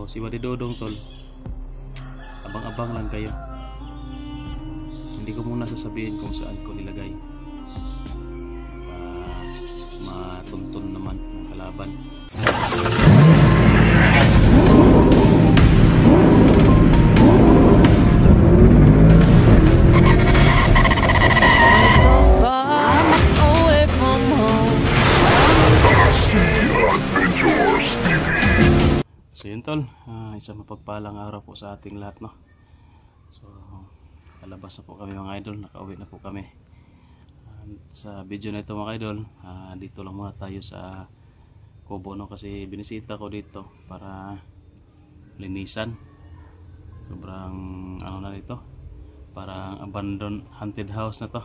si Buddy Dodong tol, abang-abang lang kayo. Hindi ko muna sasabihin kung saan ko nilagay. Matuntun naman ng kalaban. So yun tol, isang mapagpalang araw po sa ating lahat, no. So kalabas na po kami mga idol, nakauwi na po kami. Sa video na ito mga idol, dito lang muna tayo sa kubo, no, kasi binisita ko dito para linisan. Sobrang ano na dito, parang abandoned haunted house na to.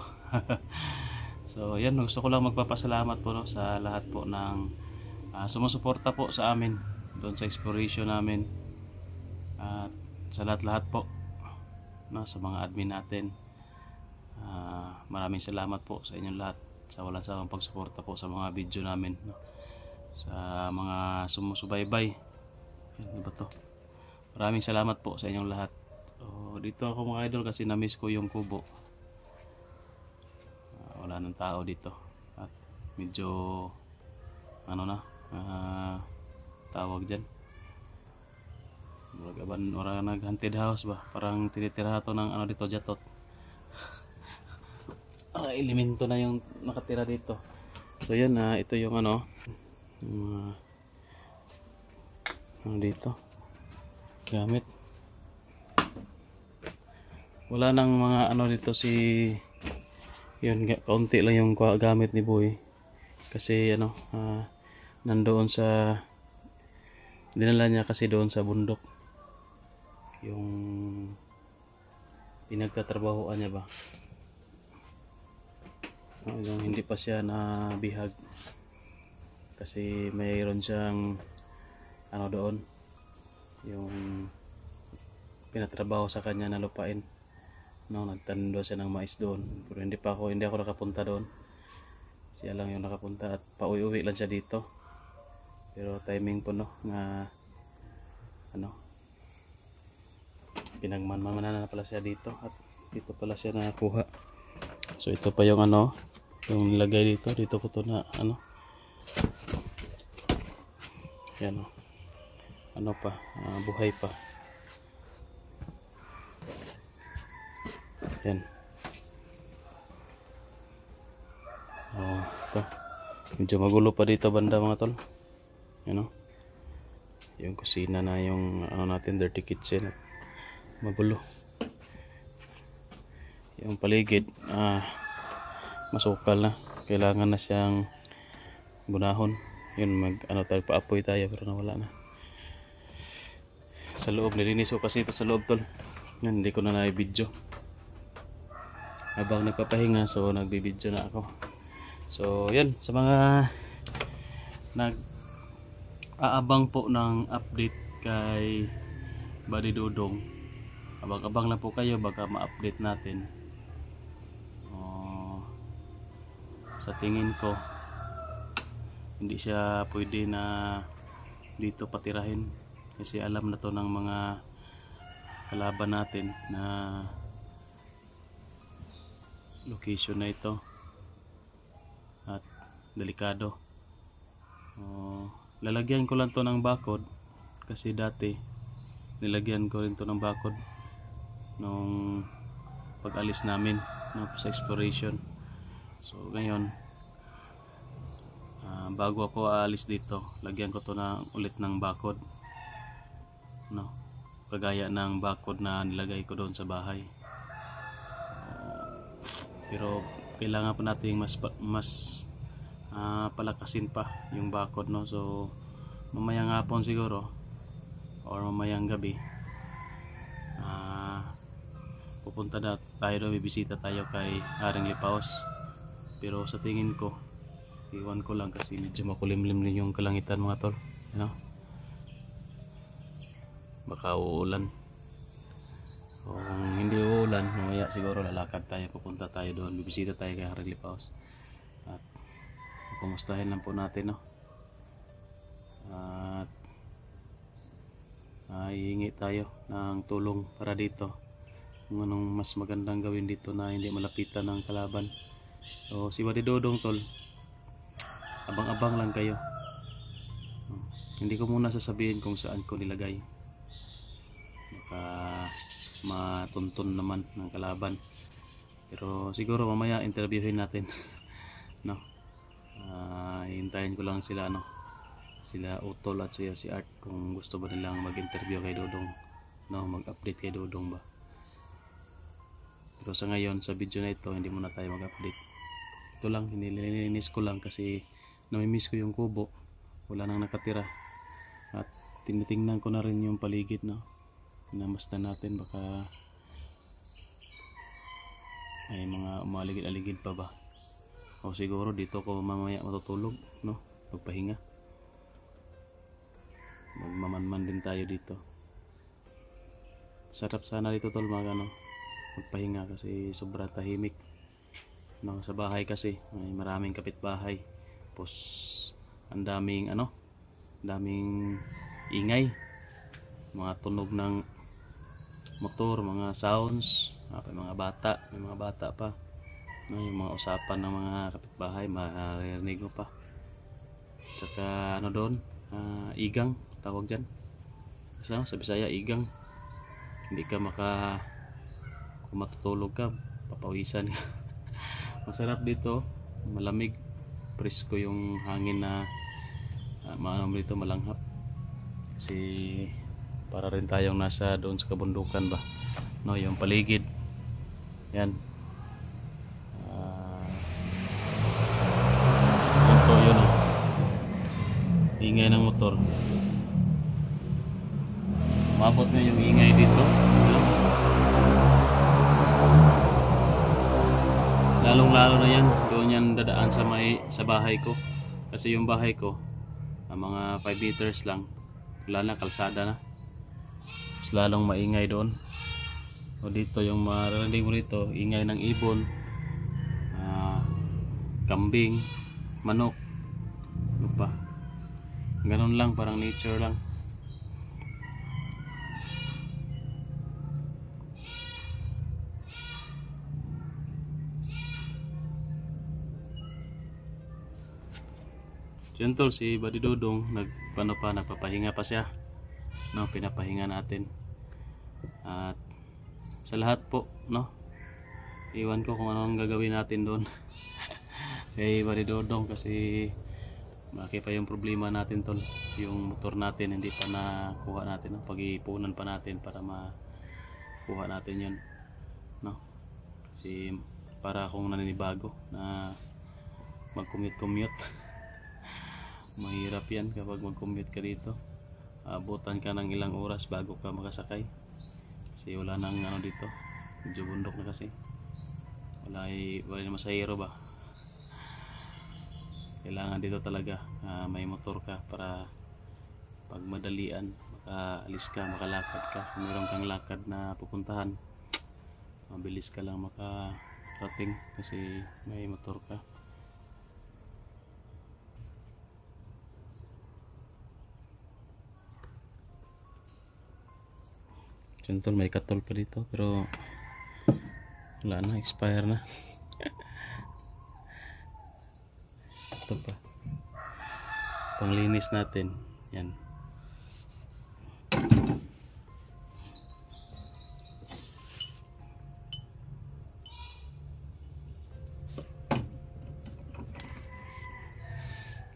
So yan, gusto ko lang magpapasalamat po, no, sa lahat po ng sumusuporta po sa amin doon sa exploration namin, at sa lahat-lahat po, no, sa mga admin natin. Maraming salamat po sa inyong lahat sa walang sawang pagsuporta po sa mga video namin, no? Sa mga sumusubaybay. Ano ba to? Maraming salamat po sa inyong lahat. Dito ako mga idol kasi na-miss ko yung kubo. Wala nang tao dito at medyo ano na, tawag dyan, orang nag-haunted house ba, parang tinitira to ng ano dito, jatot. Elemento na yung nakatira dito. So yan, ito yung ano dito gamit. Wala nang mga ano dito yun, kaunti lang yung gamit ni Boy kasi ano, nandoon sa dinala niya kasi doon sa bundok yung pinagtatrabahoan niya ba, yung hindi pa siya nabihag kasi mayroon siyang ano doon, yung pinatrabaho sa kanya na lupain, no, nagtando siya ng mais doon, pero hindi ako nakapunta doon, siya lang yung nakapunta at pauwi-uwi lang siya dito. Pero timing po, no, nga ano, pinagmanmanan na pala siya dito at dito pala siya nakakuha. So ito pa yung ano, yung nilagay dito ko to na ano, yan, ano pa, buhay pa yan. Ito medyo magulo pa dito banda mga tol, you know? Yung kusina na yung ano natin, dirty kitchen, magulo. Yung paligid masukal na, kailangan na siyang bunahon. Yun, ano tayo, paapoy tayo pero nawala na. Sa loob nilinis ko kasi ito sa loob tol. Yan, hindi ko na na-video habang nagpapahinga, so nagbibideo na ako. So yan, sa mga nag-aabang po ng update kay Buddy Dodong, abang-abang na po kayo, baka ma-update natin. Sa tingin ko hindi siya pwede na dito patirahin kasi alam na to ng mga kalaban natin na location na ito at delikado. Lalagyan ko lang to ng bakod kasi dati nilagyan ko rin to ng bakod nung pag-alis namin, no, sa exploration. So ngayon, bago ako aalis dito, lagyan ko to ulit ng bakod, no, kagaya ng bakod na nilagay ko doon sa bahay. Pero kailangan pa natin mas palakasin pa yung bakod, no. So mamayang hapon siguro or mamayang gabi pupunta na tayo doon, bibisita tayo kay Haring Lipaos. Pero sa tingin ko, iwan ko lang kasi medyo makulimlim din yung kalangitan mga tol, you know? Baka uulan. Kung hindi uulan, mamaya siguro lalakad tayo, pupunta tayo doon, bibisita tayo kay Haring Lipaos at kumustahin lang po natin, no? At hihingi tayo ng tulong para dito kung anong mas magandang gawin dito na hindi malapitan ng kalaban. So si Buddy Dodong tol, abang-abang lang kayo. Hindi ko muna sasabihin kung saan ko nilagay, baka matuntun naman ng kalaban, pero siguro mamaya interviewin natin. No, hintayin ko lang sila, no, sila Utol at siya si Art, kung gusto ba nilang mag-interview kay Dodong, no, mag-update kay Dodong ba. Pero sa ngayon, sa video na ito, hindi muna tayo mag-update. Ito lang, nililinis ko lang kasi namimiss ko yung kubo, wala nang nakatira. At tinitingnan ko na rin yung paligid, no, pinamasdan natin, baka may mga umaligid-aligid pa ba, o siguro dito ko mamaya matutulog, no, magpahinga. Magmamanman din tayo dito. Sarap sana dito tol, magpahinga kasi sobra tahimik, no, sa bahay kasi may maraming kapitbahay, tapos ang daming daming ingay, mga tunog ng motor, mga sounds, may mga bata pa, no, yung mga usapan ng mga kapitbahay maririnig mo pa. Tsaka doon, igang tawag dyan sa Bisaya, igang. Hindi ka kung matutulog ka, papawisan ka. Masarap dito, malamig, presko yung hangin na dito, malanghap. Kasi para rin tayong nasa doon sa kabundukan ba, no, yung paligid yan. Ito yun, ingay ng motor, umabot na yung ingay dito. Lalong lalo na yan doon yan dadaan sa bahay ko, kasi yung bahay ko mga 5 meters lang, wala na, kalsada na, mas lalong maingay doon. O dito yung maririnig mo dito, ingay ng ibon, kambing, manok, ano pa, ganun lang, parang nature lang. Yun tol, si Buddy Dodong nagpapahinga pa siya, no, pinapahinga natin. At sa lahat po, no, iwan ko kung anong gagawin natin doon kay Buddy Dodong, kasi malaki pa yung problema natin tol, yung motor natin hindi pa nakuha natin, no? Pag-iipunan pa natin para makuha natin yun, no, kasi para akong naninibago na mag-commute mahirap yan kapag mag-commute ka dito, abutan ka ng ilang oras bago ka makasakay, kasi wala nang dito, medyo bundok na, kasi wala na masahero ba. Kailangan dito talaga may motor ka para pag madalian makaalis ka, makalakad ka, kung meron kang lakad na pupuntahan, mabilis ka lang makarating kasi may motor ka. Tol, may katol pa dito pero wala na, expire na. Ito pa, panglinis natin yan.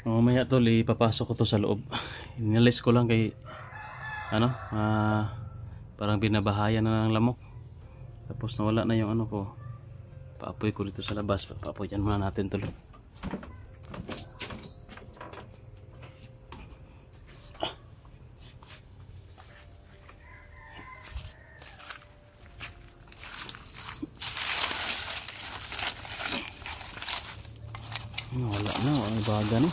Mamaya tol, ipapasok ko to sa loob. Inalis ko lang kay parang binabahayan na ng lamok, tapos nawala na yung ko, paapoy ko dito sa labas. Paapoy yan muna natin tol. Wala na, wala baga no.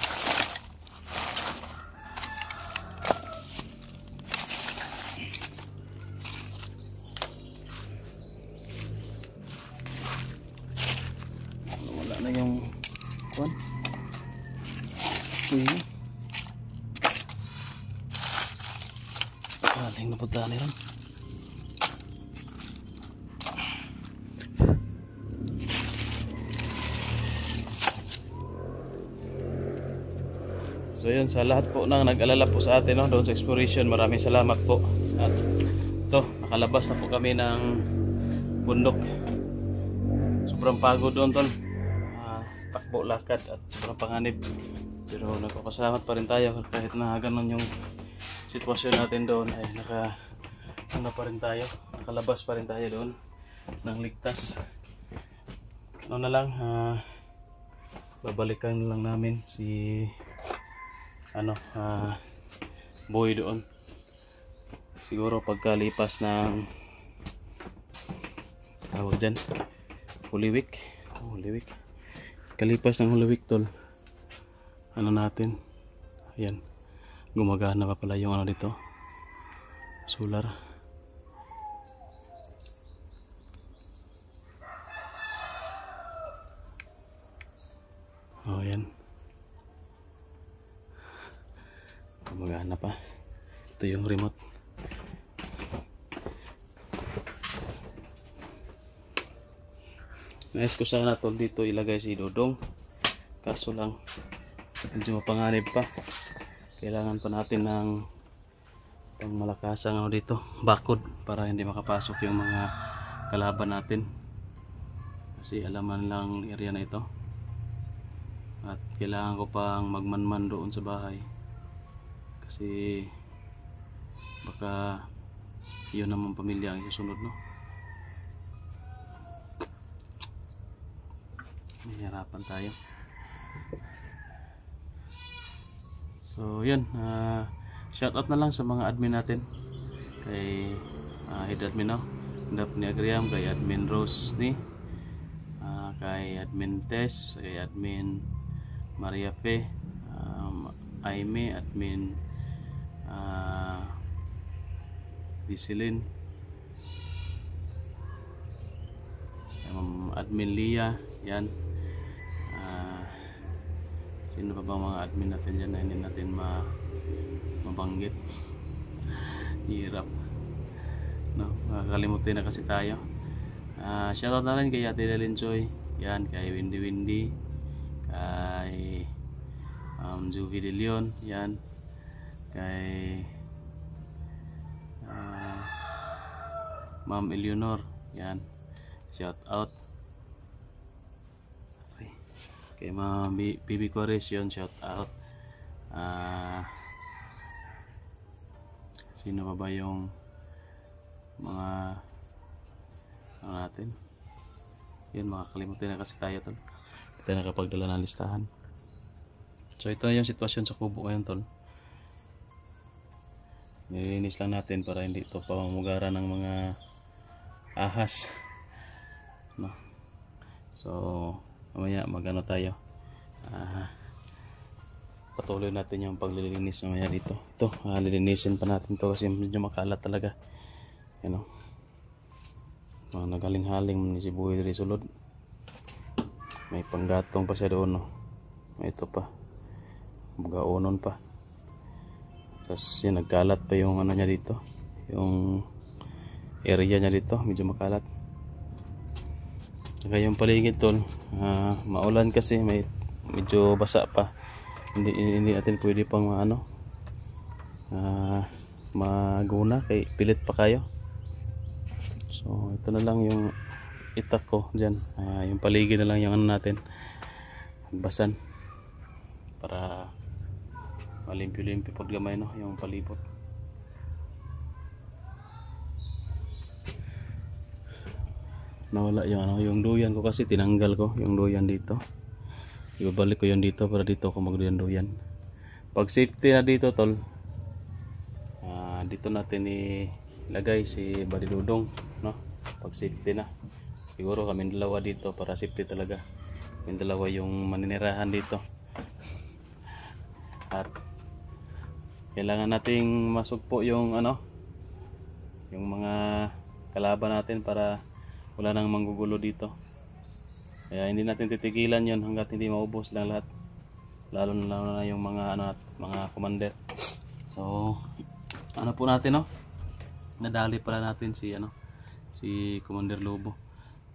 Wala na yung kuwan. haling na punta ni ron. So yun, sa lahat po nang nag-alala po sa atin, no, doon sa exploration, maraming salamat po. At ito, nakalabas na po kami ng bundok. Sobrang pagod doon tol, takbo, lakad at sobrang panganib, pero nagpapasalamat pa rin tayo kahit na ganun yung sitwasyon natin doon, ay pa rin tayo, nakalabas pa rin tayo doon ng ligtas. Ano na lang, babalikan lang namin si boy doon siguro pagkalipas ng tawag dyan Holy Week. Kalipas ng Holy Week tol, natin, ayan, gumagana pa pala yung dito, solar. Ayan, gumagana pa. Ito yung remote. Nais ko sana tol dito ilagay si Dodong, kaso lang medyo mapanganib pa. Kailangan pa natin ng malakasang dito, bakod, para hindi makapasok yung mga kalaban natin, kasi alaman lang area na ito. At kailangan ko pang magmanman doon sa bahay, kasi baka yun naman pamilya ang susunod, no? Mahirapan tayo. So yun, shout out na lang sa mga admin natin, kay head admin, no, Daphne Agriam, kay admin Rose ni, kay admin Tess, kay admin Maria P, Aime, admin Disilin, admin Lia, yan. Sino pa ba mga admin natin dyan na hindi natin mabanggit? Hirap, no? Makakalimutin na kasi tayo. Shoutout na rin kay Ate Dalinchoy, yan, kay Windy, kay Juvi De Leon, yan, kay Ma'am Eleanor, yan, shoutout. Kay Ma'am Bibi Cores, yun, shout out. Sino pa ba yung mga natin? Yun, makakalimutin na kasi tayo tol. Ito nakapagdala ng listahan. So ito na yung sitwasyon sa kubo ngayon tol. Nilinis lang natin para hindi ito pamamugaran ng mga ahas, no? So mamaya magano tayo, patuloy natin yung paglilinis mamaya dito. Ito, lilinisin pa natin to kasi medyo makalat talaga, you know. Nagaling-haling ni si Buhay dari sulod, may panggatong pa siya doon, no? Ito pa, magaunon pa, tapos yun, nagkalat pa yung niya dito, yung area niya dito, medyo makalat. Saka yung paligid tol, maulan kasi, medyo basa pa, hindi natin pwede pang maguna, kay pilit pa kayo. So ito na lang yung itak ko dyan, yung paligid na lang yung natin, basan, para malimpyo-limpyo pag gamay, no, yung palibot. Nawala yung yung duyan ko kasi tinanggal ko yung duyan dito. Ibabalik ko yun dito para dito ako magduyan-duyan. Pag safety na dito tol, dito natin ilagay si Buddy Dodong, no? Pag safety na, siguro kami dalawa dito para safety talaga. Kami dalawa yung maninirahan dito. At kailangan nating masugpo yung yung mga kalaban natin para wala nang manggugulo dito. Kaya hindi natin titigilan yon hanggat hindi maubos lang lahat, lalo na yung mga mga commander. So po natin, no, nadali pala natin si si Commander Lobo.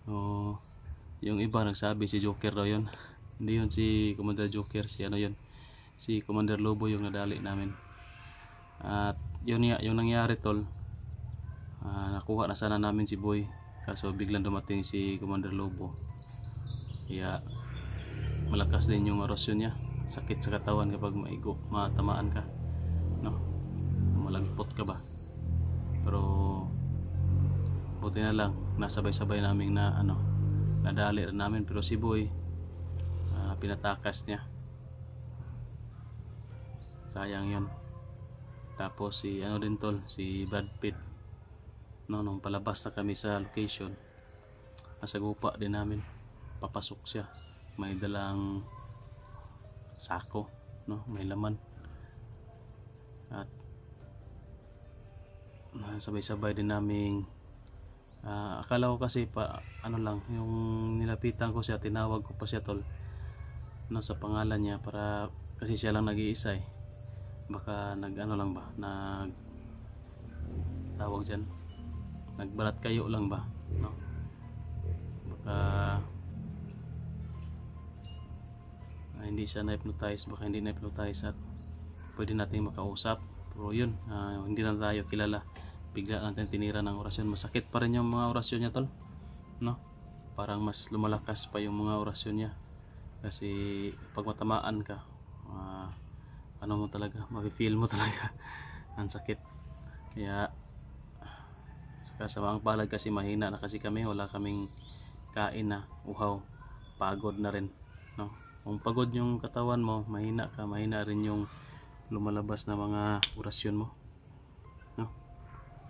So, yung iba nagsabi si Joker daw yun. Hindi yun si Commander Joker, si yun, si Commander Lobo yung nadali namin. At yun yung nangyari tol, nakuha na sana namin si Boy, kaso biglang dumating si Commander Lobo. Kaya malakas din yung orasyon niya, sakit sa katawan kapag matamaan ka, no, malagpot ka ba. Pero buti na lang nasabay-sabay namin na nadali rin namin. Pero si Boy, pinatakas niya, sayang yun. Tapos si din tol, si Brad Pitt, no, nung palabas na kami sa location, nasagupa din namin. Papasok siya, may dalang sako, no, may laman. At sabay-sabay din naming akala ko kasi lang, yung nilapitan ko siya, tinawag ko pa siya tol, no, sa pangalan niya, para kasi siya lang nag-iisa baka lang ba, tawag dyan, nagbalat kayo lang ba, no, baka hindi siya na-hypnotize, baka hindi na-hypnotize at pwede natin makausap. Pero yun, hindi na tayo kilala, bigla natin tinira ng orasyon. Masakit pa rin yung mga orasyon niya tol, no, parang mas lumalakas pa yung mga orasyon niya, kasi pag matamaan ka, mo talaga, mafe-feel mo talaga ang sakit. Kaya sa mga palad kasi mahina na kasi kami, wala kaming kain na uhaw, pagod na rin, no. Kung pagod yung katawan mo, mahina ka, mahina rin yung lumalabas na mga orasyon mo, no.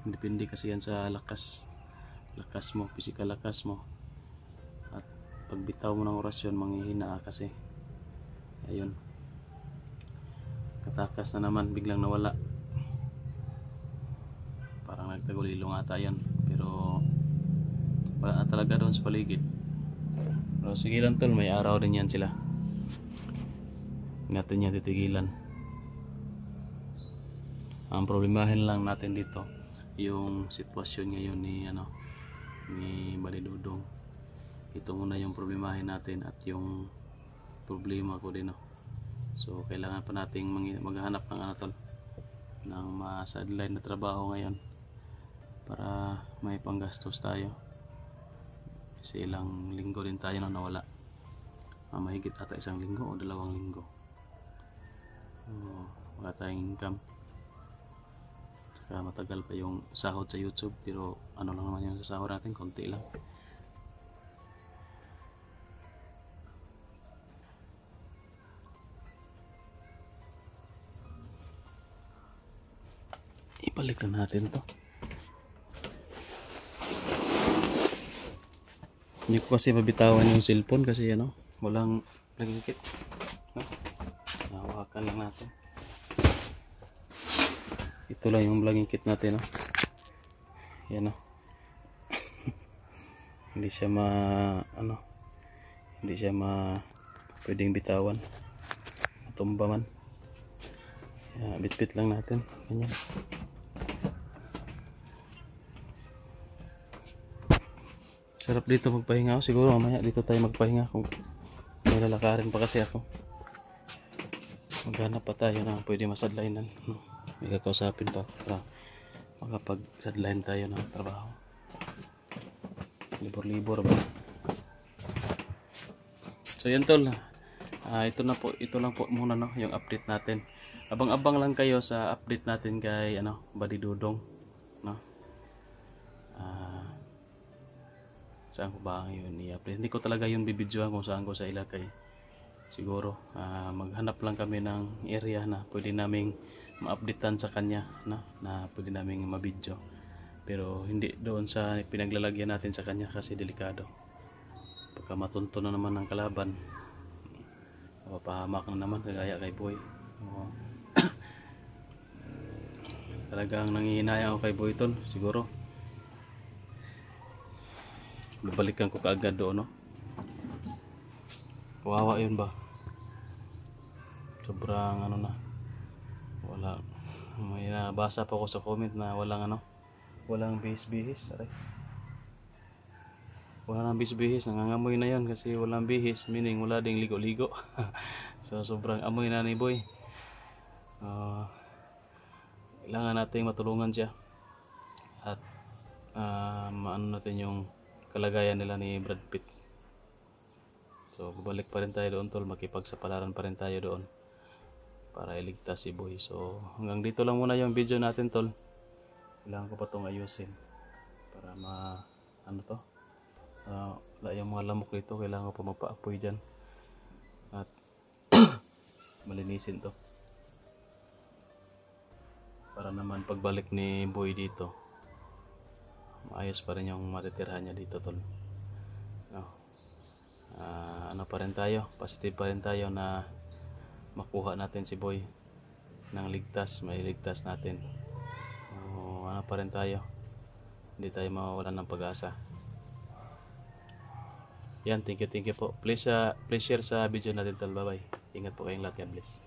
Depende kasi yan sa lakas mo, physical lakas mo. At pag bitaw mo ng orasyon, manghihina ka kasi. Ayun, katakas na naman, biglang nawala, parang nagtagulilong ata yan, pero wala na talaga doon sa paligid. Pero sige lang tol, may araw din yan sila, natin yan titigilan. Ang problemahin lang natin dito yung sitwasyon ngayon ni Balidudong. Ito muna yung problemahin natin, at yung problema ko din, no. So kailangan pa nating maghanap ng tol, ng ma-sideline na trabaho ngayon para may panggastos tayo, kasi ilang linggo din tayo na nawala, mahigit ata 1 linggo o 2 linggo. Wala tayong income, saka matagal pa yung sahod sa YouTube, pero lang naman yung sahod natin, konti lang. Ibalik na natin to. Hindi ko kasi mabitawan yung cellphone kasi walang lagikit, no? Hawakan lang natin. Ito lang yung vlogging kit natin, no? Yan, no? Hindi siya pwedeng bitawan, matumba man. Bit-bit lang natin, ganyan. Sarap dito magpahinga. Siguro mamaya dito tayo magpahinga, kung may lalakarin pa kasi ako. Maghanap pa tayo na pwede masadlainan, no? May kakausapin pa para makapag-sadline tayo ng trabaho. Libor-libor ba? So yan tol, ito lang po muna, no, yung update natin. Abang-abang lang kayo sa update natin kay Balidudong, no. Saan ko ba yun i-update? Hindi ko talaga yung bibidyohan kung saan ko sa ilagay. Siguro maghanap lang kami ng area na pwede naming ma-updatean sa kanya, no? Na pwede naming ma-video, pero hindi doon sa pinaglalagyan natin sa kanya, kasi delikado. Pagka matunto na naman ng kalaban, mapahamak na naman, kagaya kay Boy. Talagang nangihinayang ako kay Boy tol. Siguro babalikan ko kaagad doon, no? Kawawa yun ba, sobrang wala, may nabasa pa ako sa comment na walang walang bihis-bihis. Aray. Wala nang bihis-bihis, nangangamoy na yon kasi walang bihis, meaning wala ding ligo-ligo. So sobrang amoy na ni Boy. Kailangan nating matulungan siya at maano natin yung kalagayan nila ni Brad Pitt. So babalik pa rin tayo doon tol, makipagsapalaran pa rin tayo doon para iligtas si Boy. So hanggang dito lang muna yung video natin tol. Kailangan ko pa itong ayusin para ano to, wala yung mga lamok dito, kailangan ko pa magpa-apoy dyan at malinisin to para naman pagbalik ni Boy dito maayos pa rin yung matitirhan niya dito tol. Ano pa rin tayo, positive pa rin tayo na makuha natin si Boy ng ligtas, may ligtas natin. Ano pa rin tayo, hindi tayo mawawalan ng pag-asa. Yan, thank you po. Please share sa video natin tol. Bye bye. Ingat po kayong lahat. God bless.